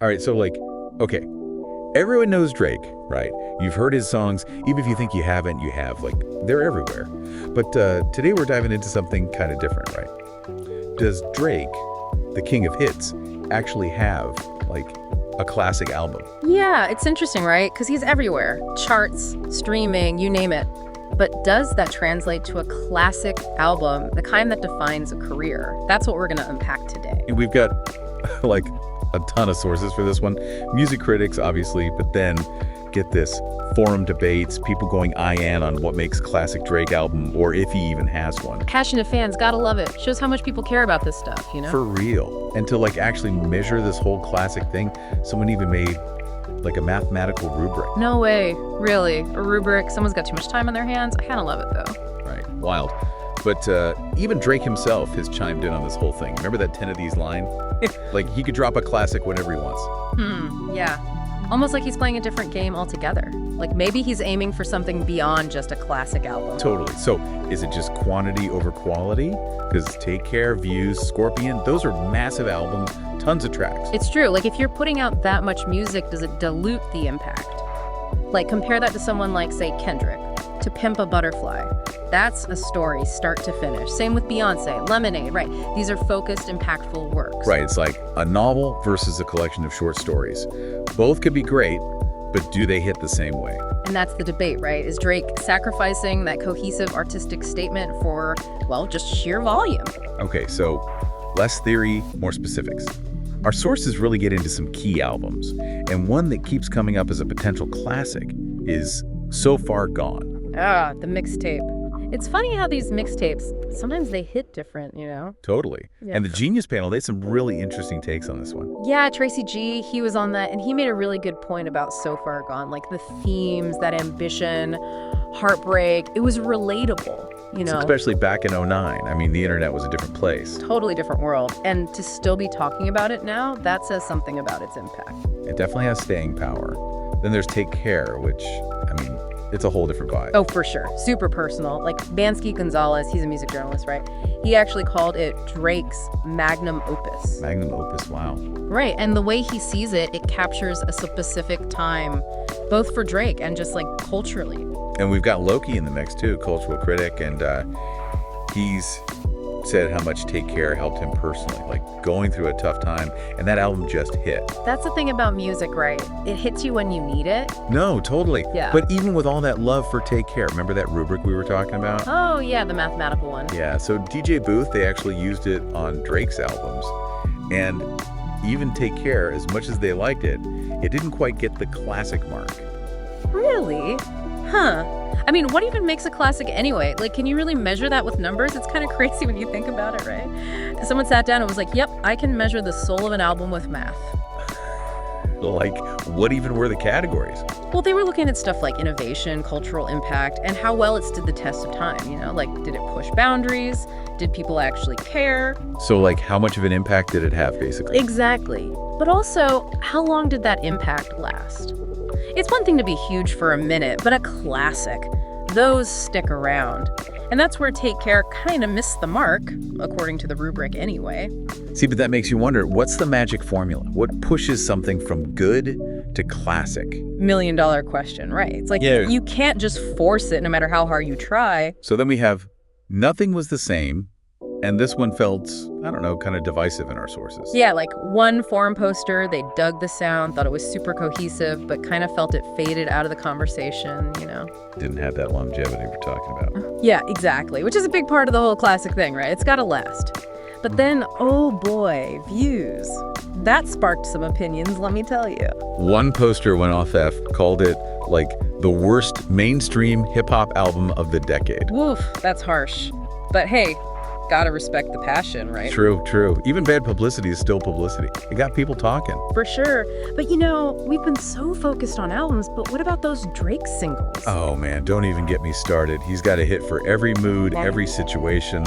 All right, so okay, everyone knows Drake, right? You've heard his songs. Even if you think you haven't, you have. They're everywhere. But today we're diving into something kind of different, right? Does Drake, the king of hits, actually have, a classic album? Yeah, it's interesting, right? Because he's everywhere. Charts, streaming, you name it. But does that translate to a classic album, the kind that defines a career? That's what we're going to unpack today. And we've got, a ton of sources for this one. Music critics, obviously, but then, get this, forum debates, people going IN on what makes classic Drake album, or if he even has one. Passionate fans, gotta love it. Shows how much people care about this stuff, you know? For real. And to, actually measure this whole classic thing, someone even made, a mathematical rubric. No way. Really? A rubric? Someone's got too much time on their hands? I kind of love it, though. Right. Wild. But even Drake himself has chimed in on this whole thing. Remember that 10 of these line? He could drop a classic whenever he wants. Yeah. Almost like he's playing a different game altogether. Maybe he's aiming for something beyond just a classic album. Totally. So is it just quantity over quality? Because Take Care, Views, Scorpion, those are massive albums, tons of tracks. It's true. If you're putting out that much music, does it dilute the impact? Compare that to someone like, say, Kendrick, to Pimp a Butterfly. That's a story, start to finish. Same with Beyonce, Lemonade, right? These are focused, impactful works. Right, it's like a novel versus a collection of short stories. Both could be great, but do they hit the same way? And that's the debate, right? Is Drake sacrificing that cohesive artistic statement for, just sheer volume? Okay, so less theory, more specifics. Our sources really get into some key albums, and one that keeps coming up as a potential classic is So Far Gone. The mixtape. It's funny how these mixtapes, sometimes they hit different, you know? Totally. Yeah. And the Genius panel, they had some really interesting takes on this one. Yeah, Tracy G, he was on that, and he made a really good point about So Far Gone, the themes, that ambition, heartbreak. It was relatable, you know? Especially back in '09. I mean, the internet was a different place. Totally different world. And to still be talking about it now, that says something about its impact. It definitely has staying power. Then there's Take Care, which, it's a whole different vibe. Oh, for sure. Super personal. Bansky Gonzalez, he's a music journalist, right? He actually called it Drake's magnum opus. Magnum opus, wow. Right, and the way he sees it, it captures a specific time, both for Drake and just culturally. And we've got Loki in the mix too, cultural critic, and he's said how much Take Care helped him personally, going through a tough time, and that album just hit. That's the thing about music, right? It hits you when you need it. No, totally. Yeah. But even with all that love for Take Care, remember that rubric we were talking about? Oh, yeah, the mathematical one. Yeah, so DJ Booth, they actually used it on Drake's albums, and even Take Care, as much as they liked it, it didn't quite get the classic mark. Really? Huh. What even makes a classic anyway? Can you really measure that with numbers? It's kind of crazy when you think about it, right? Because someone sat down and was like, yep, I can measure the soul of an album with math. What even were the categories? Well, they were looking at stuff like innovation, cultural impact, and how well it stood the test of time, you know? Did it push boundaries? Did people actually care? So, how much of an impact did it have, basically? Exactly. But also, how long did that impact last? It's one thing to be huge for a minute, but a classic, those stick around. And that's where Take Care kind of missed the mark, according to the rubric anyway. See, but that makes you wonder, what's the magic formula? What pushes something from good to classic? $1 million question, right? It's You can't just force it no matter how hard you try. So then we have Nothing Was the Same, and this one felt, kind of divisive in our sources. Yeah, one forum poster, they dug the sound, thought it was super cohesive, but kind of felt it faded out of the conversation, you know? Didn't have that longevity we're talking about. Yeah, exactly, which is a big part of the whole classic thing, right? It's got to last. But then, oh boy, Views. That sparked some opinions, let me tell you. One poster went off called it, the worst mainstream hip-hop album of the decade. Woof, that's harsh. But hey, gotta respect the passion, right? True. Even bad publicity is still publicity. It got people talking. For sure. But we've been so focused on albums, but what about those Drake singles? Oh man, don't even get me started. He's got a hit for every mood, every situation.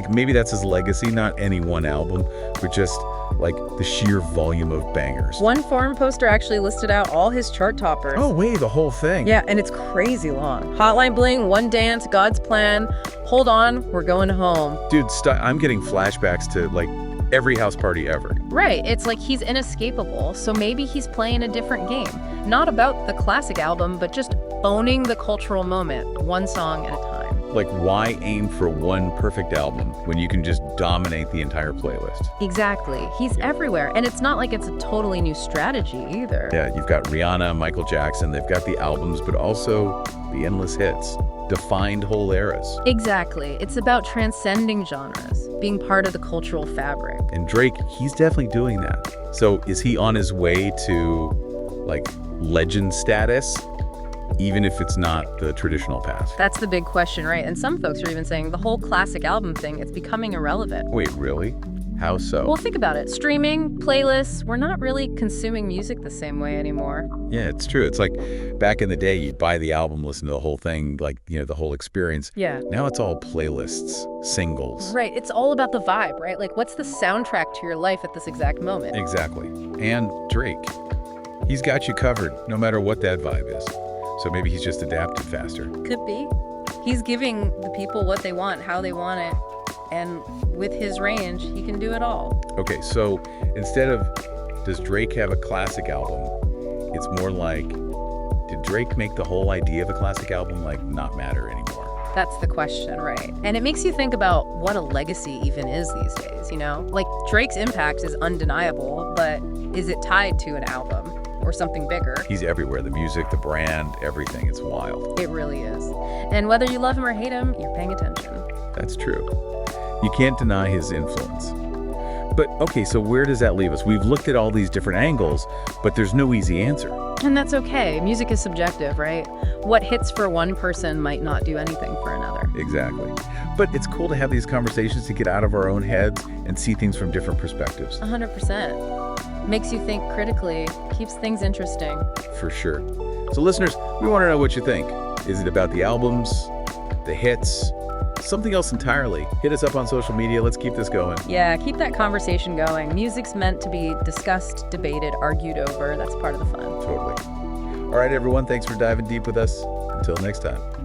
Maybe that's his legacy, not any one album, but just the sheer volume of bangers. One forum poster actually listed out all his chart toppers. Oh wait, the whole thing. Yeah, and it's crazy long. Hotline Bling, One Dance, God's Plan, Hold On, We're Going Home. Dude, I'm getting flashbacks to every house party ever. Right, it's like he's inescapable, so maybe he's playing a different game. Not about the classic album, but just owning the cultural moment, one song at a time. Like, why aim for one perfect album when you can just dominate the entire playlist? Exactly. He's everywhere, and it's not like it's a totally new strategy either. Yeah, you've got Rihanna, Michael Jackson, they've got the albums, but also the endless hits, defined whole eras. Exactly. It's about transcending genres, being part of the cultural fabric. And Drake, he's definitely doing that. So is he on his way to, like, legend status? Even if it's not the traditional path. That's the big question, right? And some folks are even saying the whole classic album thing, it's becoming irrelevant. Wait, really? How so? Well, think about it. Streaming, playlists, we're not really consuming music the same way anymore. Yeah, it's true. It's like back in the day, you'd buy the album, listen to the whole thing, like, the whole experience. Yeah. Now it's all playlists, singles. Right. It's all about the vibe, right? Like, what's the soundtrack to your life at this exact moment? Exactly. And Drake, he's got you covered, no matter what that vibe is. So maybe he's just adapted faster. Could be. He's giving the people what they want, how they want it. And with his range, he can do it all. Okay, so instead of, does Drake have a classic album? It's more like, did Drake make the whole idea of a classic album, like, not matter anymore? That's the question, right? And it makes you think about what a legacy even is these days, Like, Drake's impact is undeniable, but is it tied to an album? Or something bigger? He's everywhere. The music, the brand, everything. It's wild. It really is. And whether you love him or hate him, you're paying attention. That's true. You can't deny his influence. But, okay, so where does that leave us? We've looked at all these different angles, but there's no easy answer. And that's okay. Music is subjective, right? What hits for one person might not do anything for another. Exactly. But it's cool to have these conversations to get out of our own heads and see things from different perspectives. 100%. Makes you think critically, keeps things interesting. For sure. So listeners, we want to know what you think. Is it about the albums, the hits, something else entirely? Hit us up on social media. Let's keep this going. Yeah, keep that conversation going. Music's meant to be discussed, debated, argued over. That's part of the fun. Totally. All right, everyone. Thanks for diving deep with us. Until next time.